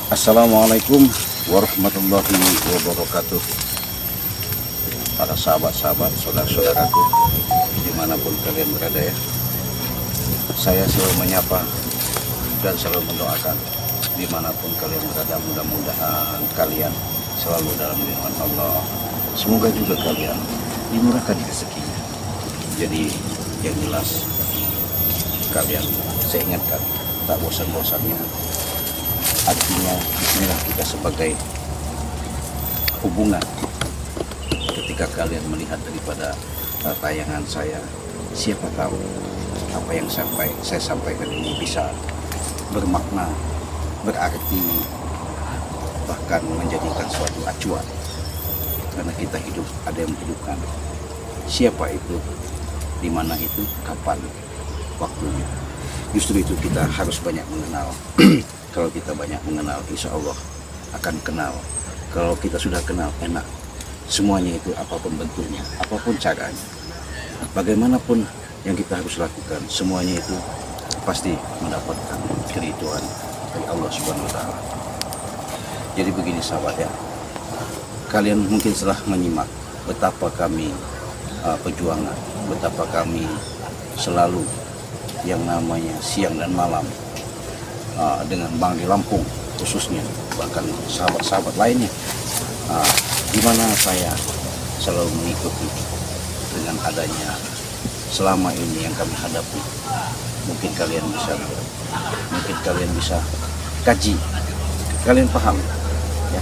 Assalamualaikum warahmatullahi wabarakatuh. Para sahabat-sahabat, saudara-saudaraku, dimanapun kalian berada ya, saya selalu menyapa dan selalu mendoakan dimanapun kalian berada. Mudah-mudahan kalian selalu dalam lindungan Allah. Semoga juga kalian dimurahkan rezekinya. Jadi yang jelas kalian, saya ingatkan, tak bosan-bosannya. Artinya inilah kita sebagai hubungan. Ketika kalian melihat daripada tayangan saya, siapa tahu apa yang saya sampaikan ini bisa bermakna, berarti, bahkan menjadikan suatu acuan. Karena kita hidup, ada yang menghidupkan. Siapa itu, di mana itu, kapan waktunya. Justru itu kita harus banyak mengenal. Kalau kita banyak mengenal, insya Allah akan kenal. Kalau kita sudah kenal, enak. Semuanya itu apapun bentuknya, apapun caranya, bagaimanapun yang kita harus lakukan, semuanya itu pasti mendapatkan keridhaan dari Allah Subhanahu wa Ta'ala. Jadi begini sahabat ya, kalian mungkin setelah menyimak betapa kami perjuangan, betapa kami selalu yang namanya siang dan malam dengan Bang di Lampung khususnya, bahkan sahabat-sahabat lainnya, di mana saya selalu mengikuti dengan adanya selama ini yang kami hadapi. Mungkin kalian bisa kaji, kalian paham ya,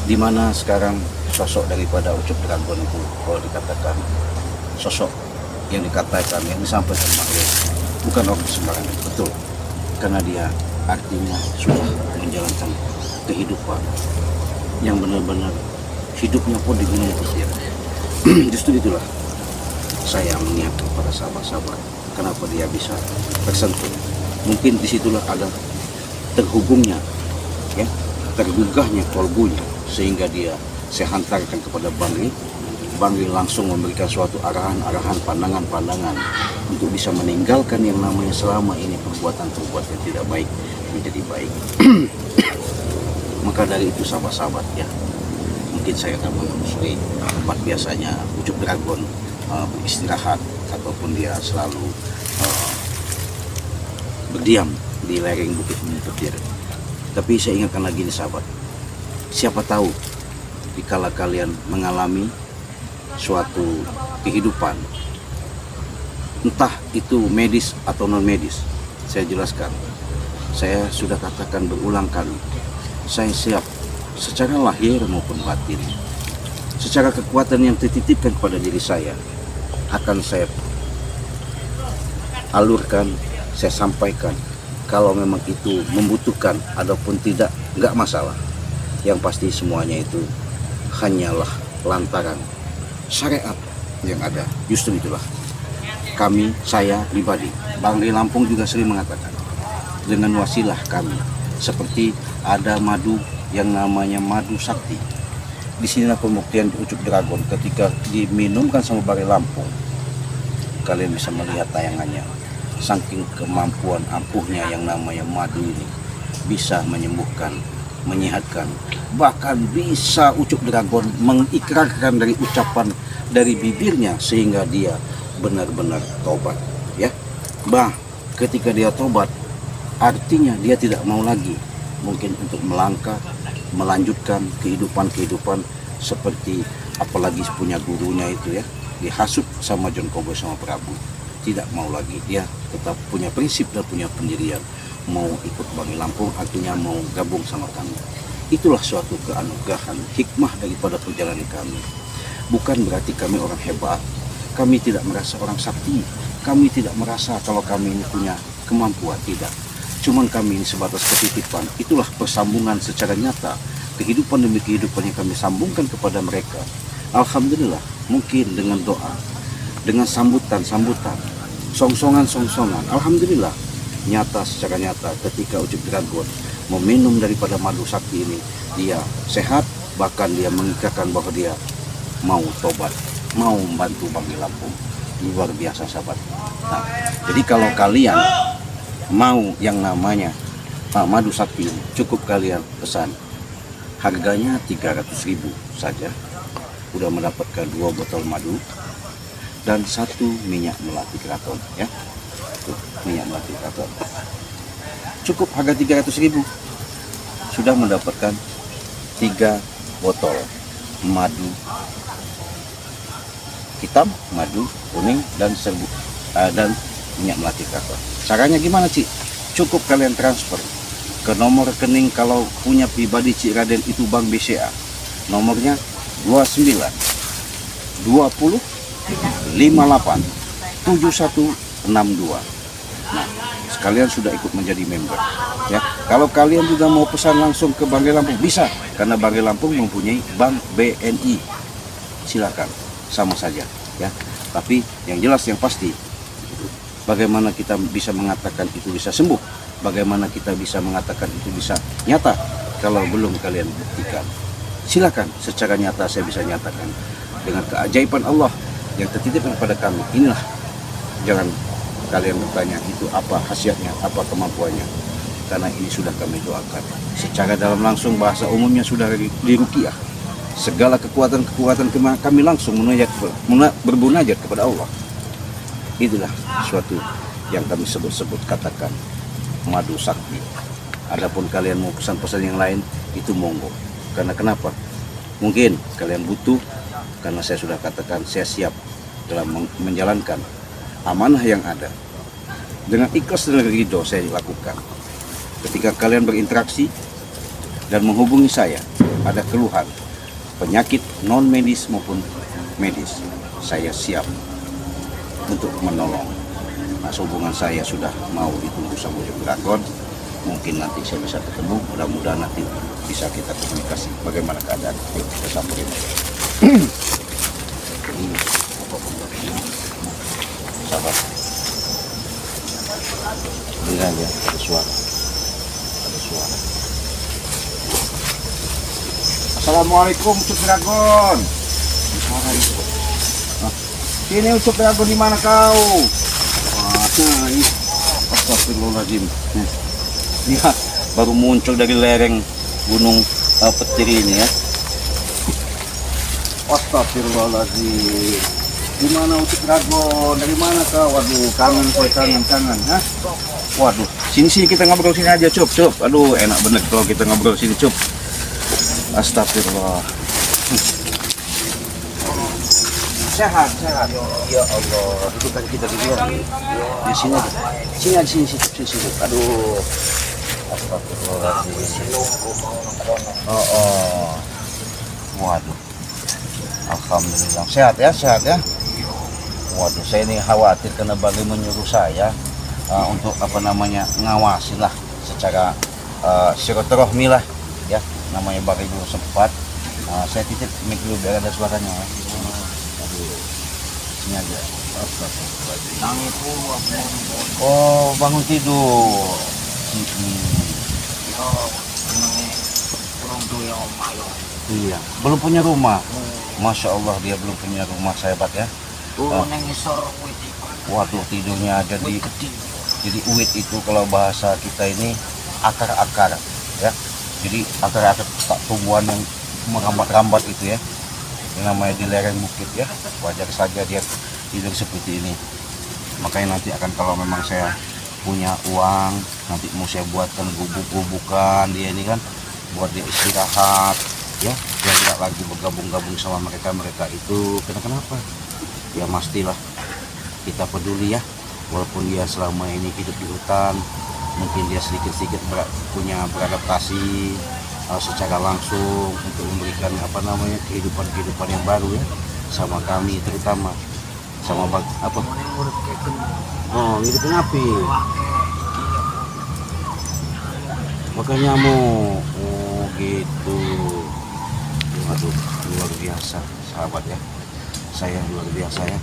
di mana sekarang sosok daripada Ucup Dragon itu, kalau dikatakan sosok yang dikatakan, yang disampaikan oleh bukan orang sembarangan, betul, karena dia artinya sudah menjalankan kehidupan yang benar-benar hidupnya pun di gunung pasir. Justru itulah saya mengingatkan para sahabat-sahabat, kenapa dia bisa tersentuh. Mungkin disitulah ada terhubungnya, ya, tergugahnya kolbunya, sehingga dia saya hantarkan kepada Bangli. Bangli langsung memberikan suatu arahan-arahan, pandangan-pandangan untuk bisa meninggalkan yang namanya selama ini perbuatan-perbuatan yang tidak baik menjadi baik. Maka dari itu sahabat-sahabat ya, mungkin saya akan menelusuri tempat biasanya Ucup Dragon beristirahat, ataupun dia selalu berdiam di lereng Bukit Gunung Petir. Tapi saya ingatkan lagi nih sahabat, siapa tahu dikala kalian mengalami suatu kehidupan, entah itu medis atau non medis, saya jelaskan, saya sudah katakan berulang kali, saya siap secara lahir maupun batin, secara kekuatan yang dititipkan kepada diri saya, akan saya alurkan, saya sampaikan. Kalau memang itu membutuhkan ataupun tidak, nggak masalah. Yang pasti semuanya itu hanyalah lantaran syariat yang ada. Justru itulah kami, saya pribadi, Bang di Lampung juga sering mengatakan, dengan wasilah kami, seperti ada madu yang namanya madu sakti. Di sinilah pembuktian di Ucup Dragon ketika diminumkan sama Bang di Lampung. Kalian bisa melihat tayangannya, saking kemampuan ampuhnya yang namanya madu ini, bisa menyembuhkan, menyehatkan, bahkan bisa Ucup Dragon mengikrarkan dari ucapan dari bibirnya sehingga dia benar-benar tobat ya. Bah, ketika dia tobat, artinya dia tidak mau lagi mungkin untuk melangkah, melanjutkan kehidupan seperti, apalagi punya gurunya itu ya, dihasut sama John Kobo sama Prabu. Tidak mau lagi, dia tetap punya prinsip dan punya pendirian, mau ikut Bang Lampung, artinya mau gabung sama kami. Itulah suatu keanugerahan, hikmah daripada perjalanan kami. Bukan berarti kami orang hebat, kami tidak merasa orang sakti, kami tidak merasa kalau kami ini punya kemampuan, tidak. Cuman kami ini sebatas ketitipan. Itulah persambungan secara nyata, kehidupan demi kehidupan yang kami sambungkan kepada mereka. Alhamdulillah, mungkin dengan doa, dengan sambutan, songsongan, alhamdulillah, nyata secara nyata ketika Ucup Dragon meminum daripada madu sakti ini, dia sehat, bahkan dia mengikrarkan bahwa dia mau tobat, mau membantu Bang di Lampung. Luar biasa sahabat. Nah, jadi kalau kalian mau yang namanya madu sakti ini cukup kalian pesan. Harganya 300.000 saja. Udah mendapatkan 2 botol madu dan 1 minyak melati keraton ya. Tuh, minyak melati keraton. Cukup harga 300.000 sudah mendapatkan 3 botol madu hitam, madu kuning dan serbuk dan minyak melati keraton. Caranya gimana, Ci? Cukup kalian transfer ke nomor rekening kalau punya pribadi Cik Raden itu Bank BCA. Nomornya 29 20 58 7162. Nah, sekalian sudah ikut menjadi member ya. Kalau kalian juga mau pesan langsung ke Banggai Lampung bisa, karena Banggai Lampung mempunyai Bank BNI. Silakan, sama saja ya. Tapi yang jelas yang pasti, bagaimana kita bisa mengatakan itu bisa sembuh? Bagaimana kita bisa mengatakan itu bisa nyata kalau belum kalian buktikan? Silakan, secara nyata saya bisa nyatakan dengan keajaiban Allah yang tertitipkan kepada kami. Inilah, jangan kalian bertanya itu apa khasiatnya, apa kemampuannya, karena ini sudah kami doakan. Secara dalam langsung bahasa umumnya sudah diruqyah. Segala kekuatan-kekuatan kami langsung berbunajat kepada Allah. Itulah suatu yang kami sebut-sebut katakan madu sakti. Adapun kalian mau pesan-pesan yang lain itu monggo. Karena kenapa? Mungkin kalian butuh, karena saya sudah katakan saya siap dalam menjalankan amanah yang ada. Dengan ikhlas dan ridho saya lakukan. Ketika kalian berinteraksi dan menghubungi saya, ada keluhan, penyakit non medis maupun medis, saya siap untuk menolong. Nah, hubungan saya sudah mau ditunggu sama Dragon. Mungkin nanti saya bisa ketemu, mudah-mudahan nanti bisa kita komunikasi bagaimana keadaan. Yuk kita samperin. Sabar. Dengar ya, ada suara. Ada suara. Assalamualaikum Ucup Dragon. Suara itu. Nah, sini Ucup Dragon, di mana kau? Nah, ini astagfirullahaladzim. Dia baru muncul dari lereng gunung petir ini ya. Astagfirullahaladzim. Di mana Ucup Dragon? Dari mana kau? Waduh, kangen saya, kangen. Hah? Waduh, sini kita ngobrol sini aja, Cup. Aduh, enak bener kalau kita ngobrol sini, Cup. Astagfirullah. Sehat. Ya Allah, dudukkan kita di luar. Di sini aja. Sini. Aduh. Astagfirullahaladzim. Oh. Waduh. Alhamdulillah. Sehat ya. Waduh, saya ini khawatir karena Bagi menyuruh saya untuk ngawasin lah secara silaturahmi lah ya. Namanya Bagi dulu sempat. Saya titip mic dulu biar ada suaranya ya. Sini aja. Oh, bangun tidur. Iya, belum punya rumah. Masya Allah, dia belum punya rumah, sahabat ya. Waduh, tidurnya jadi uwit itu kalau bahasa kita ini akar-akar ya. Jadi akar-akar tumbuhan yang merambat-rambat itu ya. Yang namanya di lereng bukit ya. Wajar saja dia tidur seperti ini. Makanya nanti akan, kalau memang saya punya uang, nanti mau saya buatkan gubuk-gubukan dia ini kan, buat dia istirahat ya, dia tidak lagi bergabung-gabung sama mereka itu. Kenapa? Ya pastilah kita peduli ya, walaupun dia selama ini hidup di hutan, mungkin dia sedikit-sedikit punya beradaptasi secara langsung untuk memberikan kehidupan yang baru ya, sama kami terutama sama hidup ngapi makanya gitu. Waduh, luar biasa sahabat ya, saya luar biasa ya.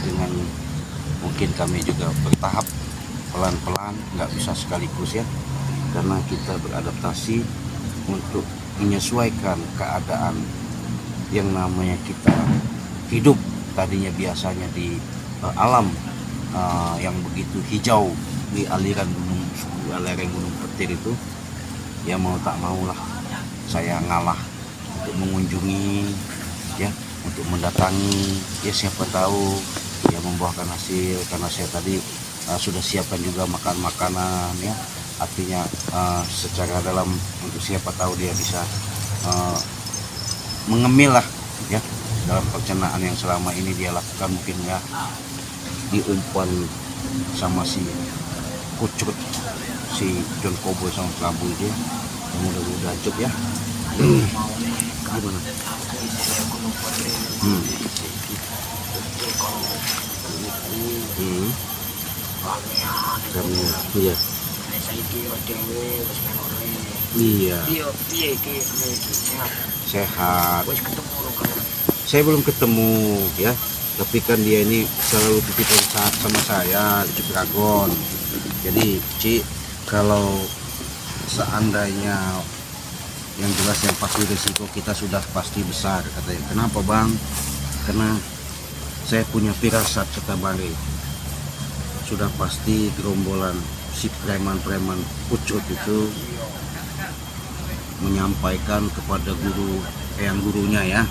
Dengan mungkin kami juga bertahap, pelan-pelan, nggak bisa sekaligus ya, karena kita beradaptasi untuk menyesuaikan keadaan yang namanya kita hidup tadinya biasanya di alam yang begitu hijau di aliran gunung lereng Gunung Petir itu, ya mau tak mau lah saya ngalah untuk mengunjungi, ya, untuk mendatangi, ya siapa tahu ya membuahkan hasil, karena saya tadi sudah siapkan juga makanan, ya, artinya secara dalam untuk siapa tahu dia bisa mengemil lah, ya, dalam pencernaan yang selama ini dia lakukan, mungkin ya diumpan sama si kucut, si John Cowboy sama Prabu itu, mudah-mudahan cup ya. Gimana? Karena iya. Iya. Sehat. Saya belum ketemu, ya. Tapi kan dia ini selalu titipan saat sama saya, Cik Dragon. Jadi Cik, kalau seandainya yang jelas yang pasti risiko kita sudah pasti besar, katanya. Kenapa Bang? Karena saya punya firasat, kata Bari, sudah pasti gerombolan si preman-preman pucut itu menyampaikan kepada guru, yang gurunya ya,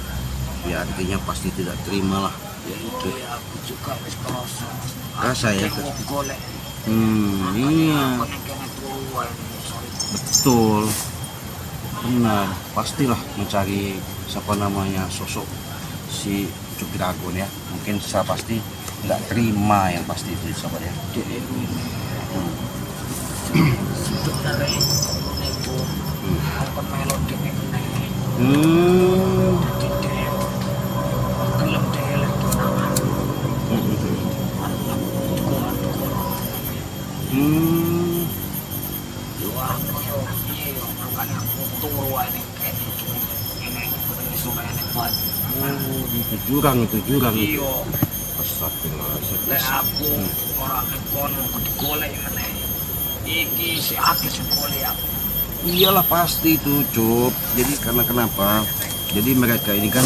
ya artinya pasti tidak terima lah. Itu aku juga rasa ya. Iya, betul, benar, pastilah mencari siapa namanya sosok si Cuk Dragon ya. Mungkin saya pasti nggak terima yang pasti itu sahabat ya. Jurang itu. Astagfirullahaladzim. Aku orang kono golek meneh. Iki si akeh sekali aku. Iyalah pasti itu, Cuk. Jadi karena kenapa? Jadi mereka ini kan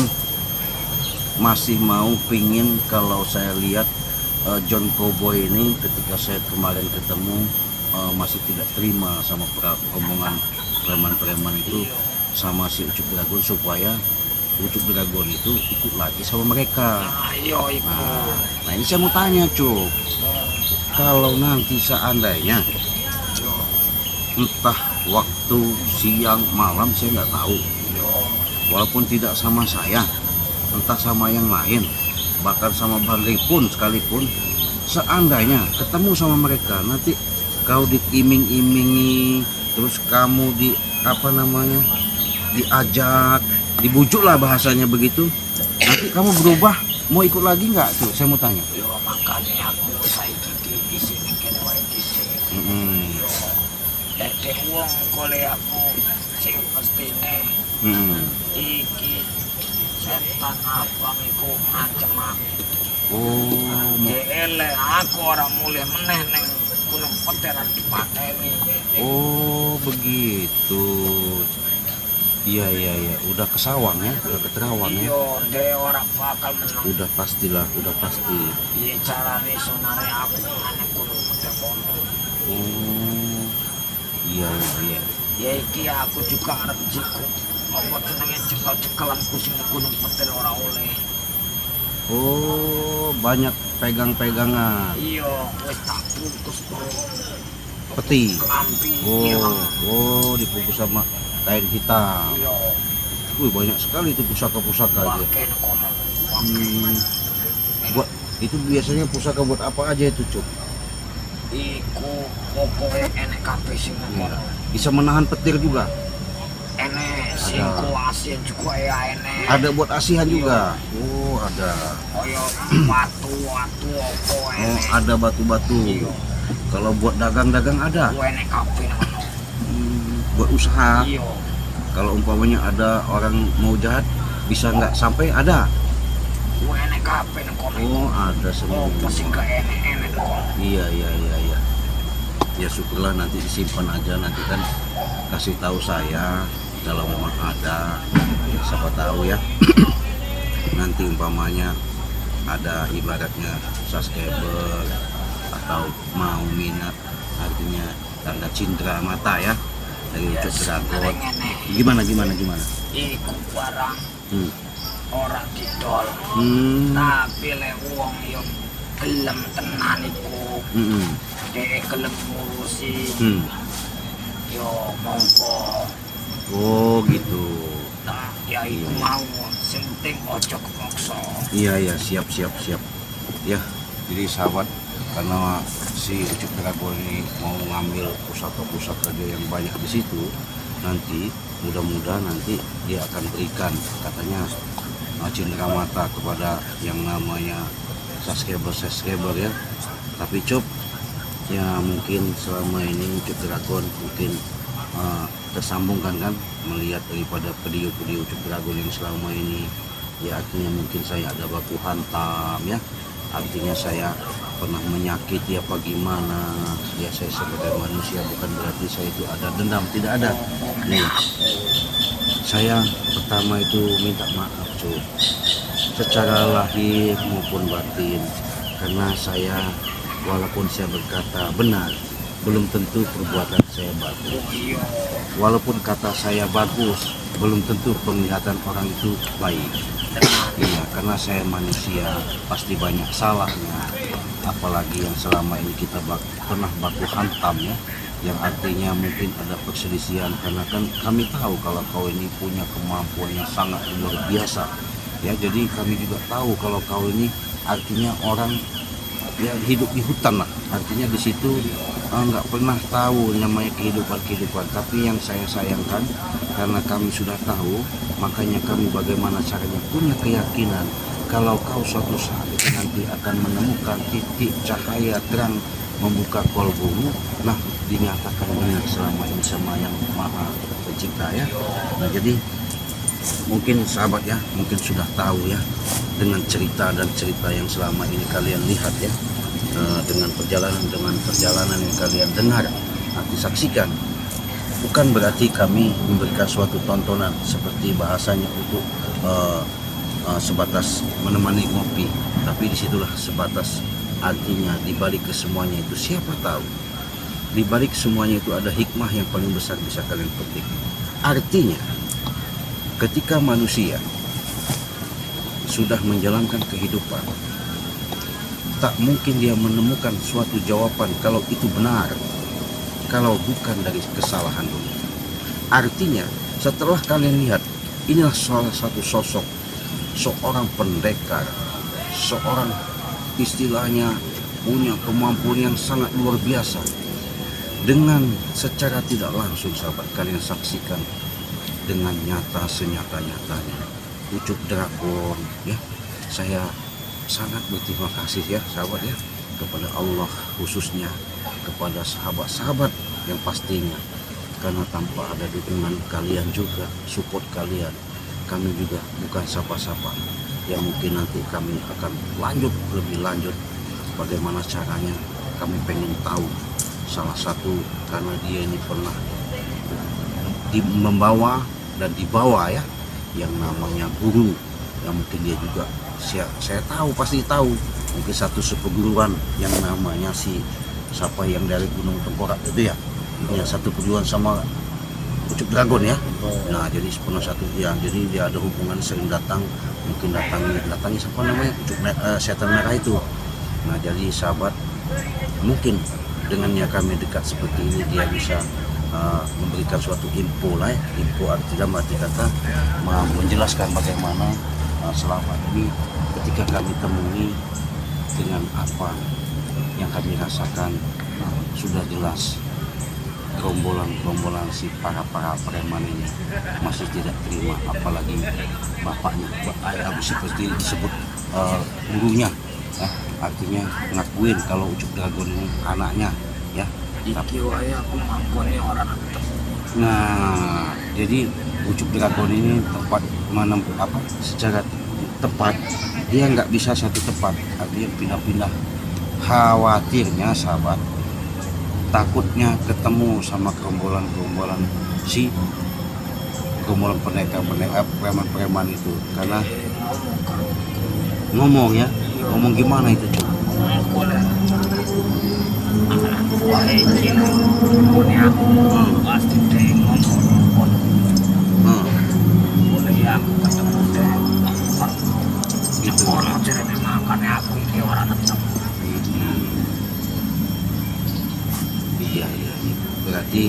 masih mau pingin, kalau saya lihat John Cowboy ini ketika saya kemarin ketemu masih tidak terima sama omongan preman-preman itu sama si Ucup Dragon, supaya Ucup Dragon itu ikut lagi sama mereka. Nah ini saya mau tanya, Cuk, kalau nanti seandainya entah waktu siang malam saya nggak tahu, walaupun tidak sama saya, entah sama yang lain, bahkan sama Bangri pun sekalipun, seandainya ketemu sama mereka, nanti kau diiming-imingi, terus kamu diajak, dibujuk lah bahasanya begitu, nanti kamu berubah mau ikut lagi nggak tuh? Saya mau tanya. Makanya aku di sini Dek wong kole aku sing pestine iki setan abang iku ngancem aku. Ele aku ora mulih meneh ning Gunung Petir dipateni. Oh begitu. Iya, udah ke Sawang ya, udah ke Terawang ya. Iya, dia orang bakal menang. Udah pastilah, udah pasti. Iya, carane sonare aku nang Gunung Petir kono. Iya. Ya iki aku juga arep jiko. Apa jenenge cekel-cekelanku sing Gunung Petir ora oleh. Oh, banyak pegang-pegangan. Iya, wis tak bungkus peti. Oh, dibungkus sama kain hitam. Iya. Banyak sekali itu pusaka-pusaka aja. Buat itu biasanya pusaka buat apa aja itu, Cuk? Iku pokoknya enek kabeh sing ngono. Bisa menahan petir juga. Enek sing asin juga ya enek. Ada buat asihan juga. Oh, ada. Kayak batu-batu apa enek. Oh, ada batu-batu. Iya. Kalau buat dagang-dagang ada. Enek kabeh ngono. Buat usaha. Iya. Kalau umpamanya ada orang mau jahat bisa nggak sampai, ada. Enek kabeh nang kono. Oh, ada semua. Oh, pasti nggak enek kok. Iya. Ya syukurlah, nanti disimpan aja, nanti kan kasih tahu saya kalau memang ada, siapa tahu ya. Nanti umpamanya ada ibaratnya subscriber atau mau minat, artinya tanda cindera mata ya dari Ya Ucup Dragon. sebenarnya Gimana? iku barang Hmm. orang didol. Hmm. Tapi lek wong yo gelem tenan iku, Hmm. dhek gelem ngurusi Hmm. yo monggo. Oh gitu. Nah, ya iku mau sing penting ojo kepaksa. Iya siap. Ya, jadi sahabat, karena si Ucup Dragon ini mau ngambil pusat kerja yang banyak di situ, nanti mudah-mudahan nanti dia akan berikan katanya cindera mata kepada yang namanya subscriber ya. Tapi Cup, ya mungkin selama ini Ucup Dragon mungkin tersambungkan kan melihat daripada video-video Ucup Dragon yang selama ini, ya artinya mungkin saya ada baku hantam ya, artinya saya pernah menyakiti apa gimana ya. Saya sebagai manusia bukan berarti saya itu ada dendam, tidak ada nih. Saya pertama itu minta maaf Cup, secara lahir maupun batin, karena saya walaupun saya berkata benar, belum tentu perbuatan saya bagus. Walaupun kata saya bagus, belum tentu penglihatan orang itu baik. Iya, karena saya manusia, pasti banyak salahnya. Apalagi yang selama ini kita pernah baku hantam ya, yang artinya mungkin ada perselisihan, karena kan kami tahu kalau kau ini punya kemampuan yang sangat luar biasa ya. Jadi kami juga tahu kalau kau ini artinya orang ya hidup di hutan lah, artinya di situ nggak pernah tahu namanya kehidupan. Tapi yang saya sayangkan, karena kami sudah tahu, makanya kami bagaimana caranya punya keyakinan kalau kau suatu saat itu nanti akan menemukan titik cahaya terang membuka kolbumu, nah dinyatakan benar selama ini sama yang maha pencipta ya. Nah jadi mungkin sahabat ya, mungkin sudah tahu ya dengan cerita yang selama ini kalian lihat ya, dengan perjalanan yang kalian dengar, nanti saksikan. Bukan berarti kami memberikan suatu tontonan seperti bahasanya untuk sebatas menemani ngopi, tapi disitulah sebatas artinya dibalik ke semuanya itu siapa tahu dibalik semuanya itu ada hikmah yang paling besar bisa kalian petik. Artinya ketika manusia sudah menjalankan kehidupan, tak mungkin dia menemukan suatu jawaban kalau itu benar, kalau bukan dari kesalahan dulu. Artinya setelah kalian lihat, inilah salah satu sosok seorang pendekar, seorang istilahnya punya kemampuan yang sangat luar biasa. Dengan secara tidak langsung sahabat kalian saksikan dengan nyata senyata-nyatanya Ucup Dragon ya. Saya sangat berterima kasih ya sahabat ya, kepada Allah, khususnya kepada sahabat-sahabat yang pastinya, karena tanpa ada dukungan kalian juga, support kalian, kami juga bukan siapa-siapa. Ya mungkin nanti kami akan lebih lanjut bagaimana caranya. Kami pengen tahu salah satu, karena dia ini pernah membawa dan dibawa ya, yang namanya guru, yang mungkin dia juga saya tahu, pasti tahu, mungkin satu seperguruan yang namanya siapa yang dari Gunung Tengkorak itu ya, yang satu perguruan sama Ucup Dragon ya. Nah jadi pernah satu ya, jadi dia ada hubungan, sering datang, mungkin datangnya siapa namanya setan merah itu. Nah jadi sahabat, mungkin dengannya kami dekat seperti ini, dia bisa memberikan suatu info lah ya, info dalam arti kata menjelaskan bagaimana selama ini ketika kami temui dengan apa yang kami rasakan, sudah jelas gerombolan si para preman ini masih tidak terima, apalagi bapaknya seperti disebut gurunya ya, artinya ngakuin kalau Ucup Dragon ini anaknya ya. Iki wae aku ngakuin orang. Nah jadi Ucup Dragon ini tempat mana secara tepat dia nggak bisa satu tempat, artinya pindah-pindah. Khawatirnya sahabat, takutnya ketemu sama gerombolan preman itu, karena ngomong gimana itu cuy. Wahai Cina, punya aku pasti tengok pun boleh yang ketemu deh. Gitu. Orang tidak dimakan ya aku ini orang tetap. Iya, iya. Berarti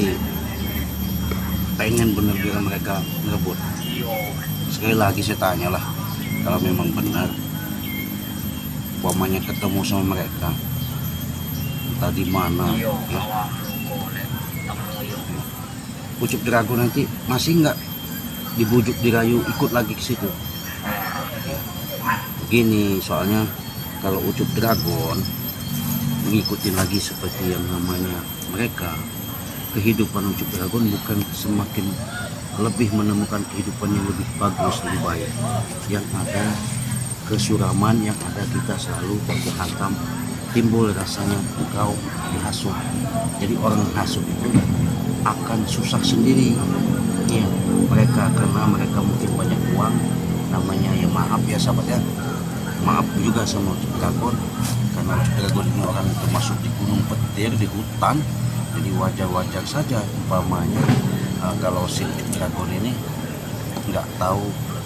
pengen bener-bener mereka ngerebut. Yo, Sekali lagi saya tanya lah, kalau memang benar umpamanya ketemu sama mereka entah di mana yo, ya, kawan lu boleh temu yo. Ucup Dragon nanti masih nggak dibujuk dirayu ikut lagi ke situ. Begini soalnya kalau Ucup Dragon mengikuti lagi seperti yang namanya mereka, kehidupan Ucup Dragon bukan semakin lebih menemukan kehidupan yang lebih bagus, lebih baik. Yang ada kesuraman, yang ada kita selalu terhantam, timbul rasanya engkau dihasut. Jadi orang hasut itu akan susah sendiri. Ya, mereka karena mereka mungkin banyak uang, namanya ya maaf ya sahabat ya. Maaf juga sama Ucup Dragon karena Ucup Dragon ini orang termasuk di gunung petir, di hutan. Jadi wajar-wajar saja umpamanya kalau si Ucup Dragon ini nggak tahu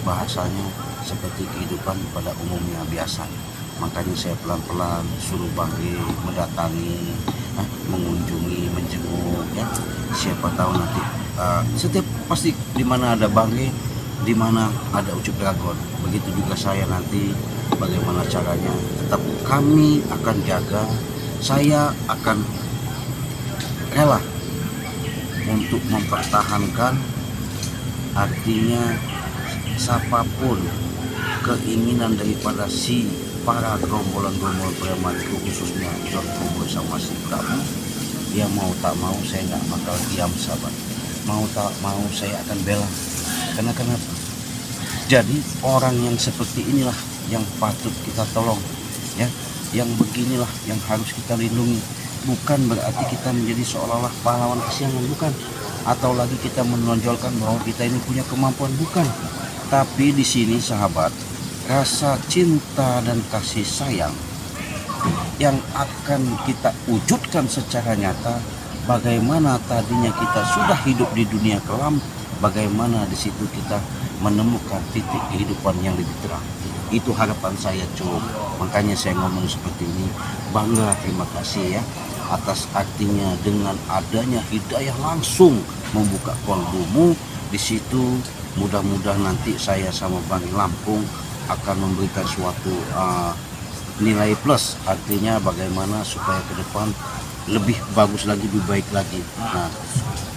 bahasanya seperti kehidupan pada umumnya biasa. Makanya saya pelan-pelan suruh Bang E mendatangi, mengunjungi, menjenguk ya. Siapa tahu nanti setiap pasti di mana ada Bang E, di mana ada Ucup Dragon. Begitu juga saya nanti bagaimana caranya. Tetap kami akan jaga, saya akan rela untuk mempertahankan, artinya siapapun keinginan daripada si para gerombolan-gerombolan preman itu, khususnya John Cowboy sama si Prabu, dia mau tak mau saya nggak bakal diam sahabat, mau tak mau saya akan bela. Karena kenapa? Jadi orang yang seperti inilah yang patut kita tolong ya, yang beginilah yang harus kita lindungi. Bukan berarti kita menjadi seolah-olah pahlawan kesiangan, bukan, atau lagi kita menonjolkan bahwa kita ini punya kemampuan, bukan. Tapi di sini sahabat, rasa cinta dan kasih sayang yang akan kita wujudkan secara nyata. Bagaimana tadinya kita sudah hidup di dunia kelam, bagaimana di situ kita menemukan titik kehidupan yang lebih terang. Itu harapan saya, Cuk. Makanya saya ngomong seperti ini, bangga, terima kasih ya atas artinya dengan adanya hidayah langsung membuka kolbumu di situ. Mudah-mudahan nanti saya sama Bang Lampung akan memberikan suatu nilai plus, artinya bagaimana supaya ke depan lebih bagus lagi, lebih baik lagi. Nah,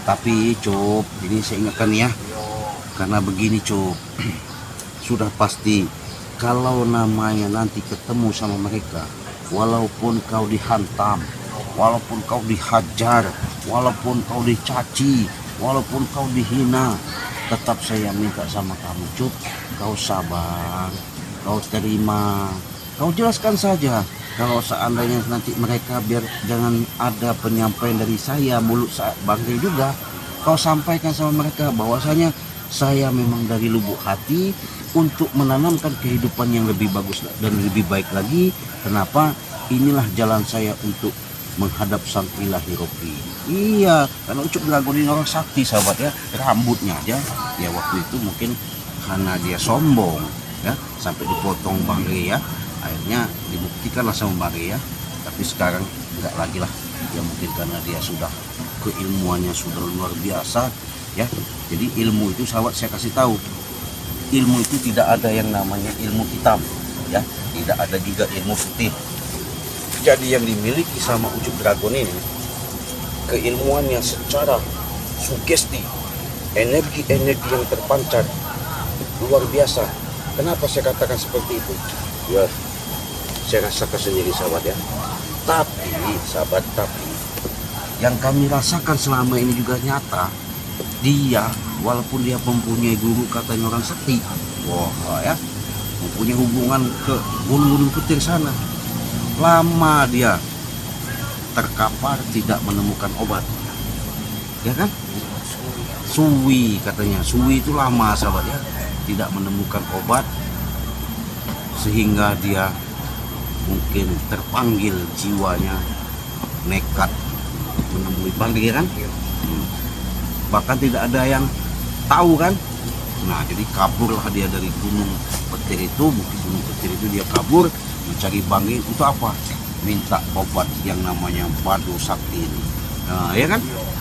tapi Cuk, ini saya ingatkan ya, karena begini Cuk, sudah pasti kalau namanya nanti ketemu sama mereka, walaupun kau dihantam, walaupun kau dihajar, walaupun kau dicaci, walaupun kau dihina, tetap saya minta sama kamu, Cuk, kau sabar, kau terima, kau jelaskan saja. Kalau seandainya nanti mereka, biar jangan ada penyampaian dari saya, mulut Bangke juga, kau sampaikan sama mereka bahwasanya saya memang dari lubuk hati untuk menanamkan kehidupan yang lebih bagus dan lebih baik lagi. Kenapa? Inilah jalan saya untuk menghadap sang ilahi Robi. Iya, karena Ucup Dragon ini orang sakti sahabat ya. Rambutnya aja ya waktu itu mungkin karena dia sombong ya, sampai dipotong Bang Re ya. Akhirnya dibuktikanlah sama Bang Re ya. Tapi sekarang enggak lagi lah. Ya mungkin karena dia sudah keilmuannya sudah luar biasa ya. Jadi ilmu itu sahabat saya kasih tahu. Ilmu itu tidak ada yang namanya ilmu hitam ya, tidak ada juga ilmu putih. Jadi yang dimiliki sama Ucup Dragon ini keilmuannya secara sugesti, energi-energi yang terpancar luar biasa. Kenapa saya katakan seperti itu? Ya, saya rasakan sendiri sahabat ya. Tapi sahabat, tapi yang kami rasakan selama ini juga nyata. Dia walaupun dia mempunyai guru katanya orang sakti, wah ya, mempunyai hubungan ke gunung-gunung petir sana, lama dia terkapar tidak menemukan obat, ya kan? Suwi katanya, suwi itu lama sahabat ya, tidak menemukan obat, sehingga dia mungkin terpanggil jiwanya nekat menemui Bangde kan. Bahkan tidak ada yang tahu kan. Nah, jadi kaburlah dia dari Gunung Petir itu, Bukit Gunung Petir itu dia kabur mencari Bangde untuk apa? Minta obat yang namanya Badu Sakti ini. Nah, ya kan?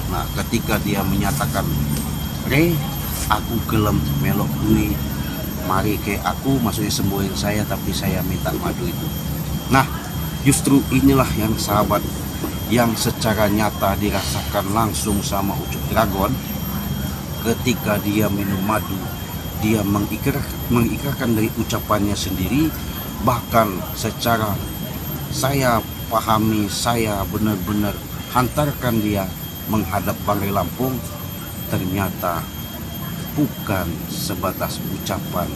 Nah, ketika dia menyatakan, "Re, aku gelem melok duit, mari ke aku, maksudnya sembuhin saya, tapi saya minta madu itu." Nah, justru inilah yang sahabat, yang secara nyata dirasakan langsung sama Ucup Dragon. Ketika dia minum madu, dia mengikrarkan dari ucapannya sendiri, bahkan secara saya pahami, saya benar-benar hantarkan dia menghadap Bangde Lampung. Ternyata bukan sebatas ucapan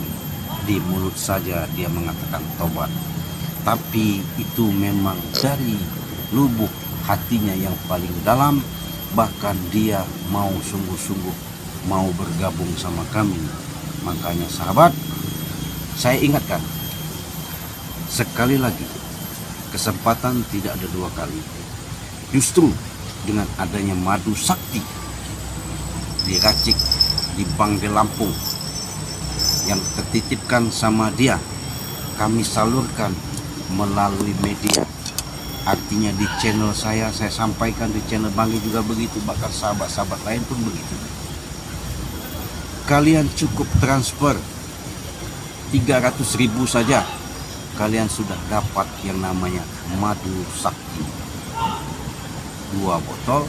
di mulut saja dia mengatakan tobat, tapi itu memang dari lubuk hatinya yang paling dalam. Bahkan dia mau sungguh-sungguh mau bergabung sama kami. Makanya sahabat, saya ingatkan sekali lagi, kesempatan tidak ada dua kali. Justru dengan adanya madu sakti diracik di Bangde Lampung yang tertitipkan sama dia, kami salurkan melalui media. Artinya di channel saya sampaikan, di channel Bangde juga begitu, bahkan sahabat-sahabat lain pun begitu. Kalian cukup transfer 300.000 saja, kalian sudah dapat yang namanya madu sakti 2 botol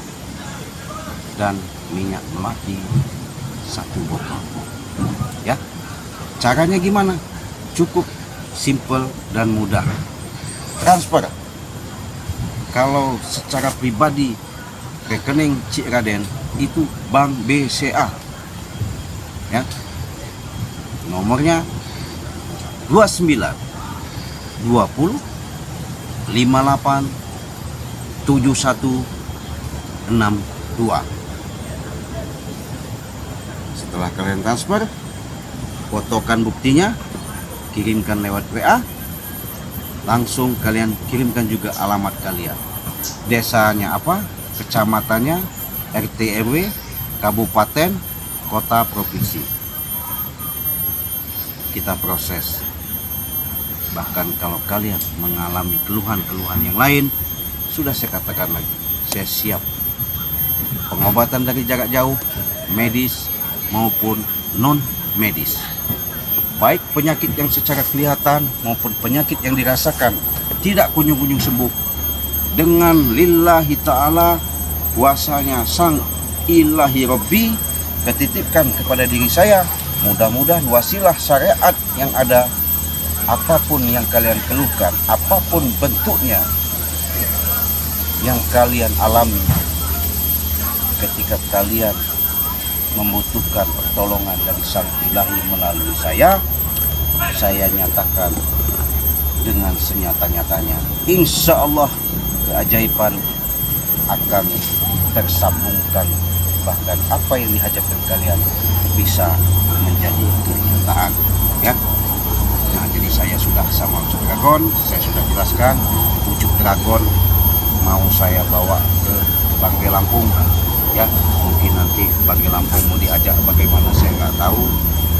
dan minyak melati 1 botol. Ya, caranya gimana? Cukup simple dan mudah. Transfer. Kalau secara pribadi rekening Cik Raden itu Bank BCA. Ya. Nomornya 29 20 58 71 62. Setelah kalian transfer, fotokan buktinya, kirimkan lewat WA. Langsung kalian kirimkan juga alamat kalian. Desanya apa? Kecamatannya, RT RW, kabupaten, kota, provinsi. Kita proses. Bahkan kalau kalian mengalami keluhan-keluhan yang lain, sudah saya katakan lagi, saya siap. Pengobatan dari jarak jauh, medis maupun non medis. Baik penyakit yang secara kelihatan maupun penyakit yang dirasakan tidak kunjung-kunjung sembuh, dengan lillahi ta'ala kuasanya sang ilahi Rabbi ketitipkan kepada diri saya, mudah-mudahan wasilah syariat yang ada, apapun yang kalian keluhkan, apapun bentuknya yang kalian alami, ketika kalian membutuhkan pertolongan dari sang ilahi melalui saya nyatakan dengan senyata-nyatanya, insya Allah keajaiban akan tersambungkan. Bahkan apa yang dihajatkan kalian bisa menjadi kenyataan, ya. Nah, jadi saya sudah sama Ucup Dragon, saya sudah jelaskan Ucup Dragon mau saya bawa ke Bangde Lampung, ya. Mungkin nanti Bangde Lampung mau diajak bagaimana saya nggak tahu.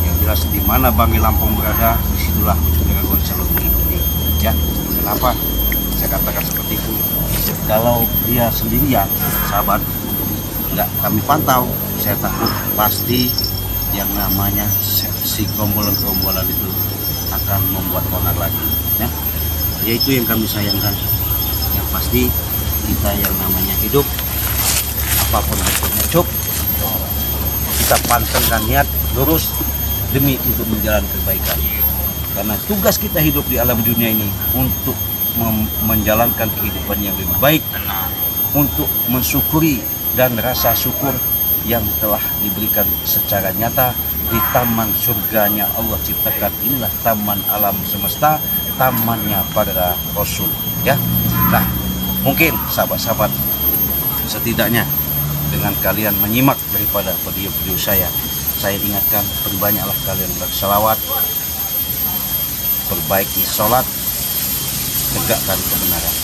Yang jelas di mana Bangde Lampung berada, disitulah Ucup Dragon selalu mengikuti, ya. Kenapa saya katakan seperti itu? Kalau dia sendirian, sahabat, nggak kami pantau, saya takut pasti yang namanya si gerombolan itu akan membuat onar lagi, ya. Yaitu yang kami sayangkan. Yang pasti kita yang namanya hidup, apapun bentuknya, Cuk, kita pantengkan niat lurus demi untuk menjalankan kebaikan. Karena tugas kita hidup di alam dunia ini untuk menjalankan kehidupan yang lebih baik, untuk mensyukuri dan rasa syukur yang telah diberikan secara nyata di taman surganya Allah ciptakan. Inilah taman alam semesta, tamannya para rasul, ya. Nah, mungkin sahabat-sahabat, setidaknya dengan kalian menyimak daripada video-video saya ingatkan, perbanyaklah kalian berselawat, perbaiki sholat, tegakkan kebenaran.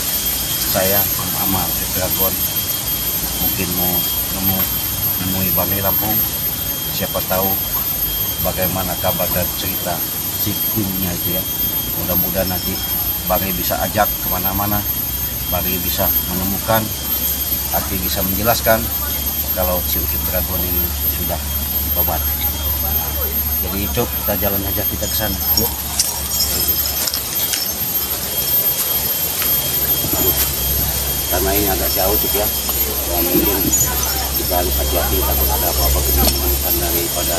Saya sama Cip Dragon, mungkin mau nemui Bang Lampung. Siapa tahu bagaimana kabar dan cerita si Queennya itu ya. Mudah-mudahan nanti Bang bisa ajak kemana-mana, Bang bisa menemukan, Aki bisa menjelaskan kalau si Cip Dragon ini sudah tobat. Jadi Cuk, kita jalan aja, kita ke sana. Yuk. Karena ini agak jauh Cuk ya, dan mungkin kita harus hati-hati takut ada apa-apa kebingungan daripada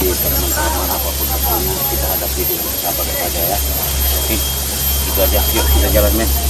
si teman-teman apapun hasilnya kita hadapi dengan sabar saja ya. Oke, itu aja, yuk kita jalan men.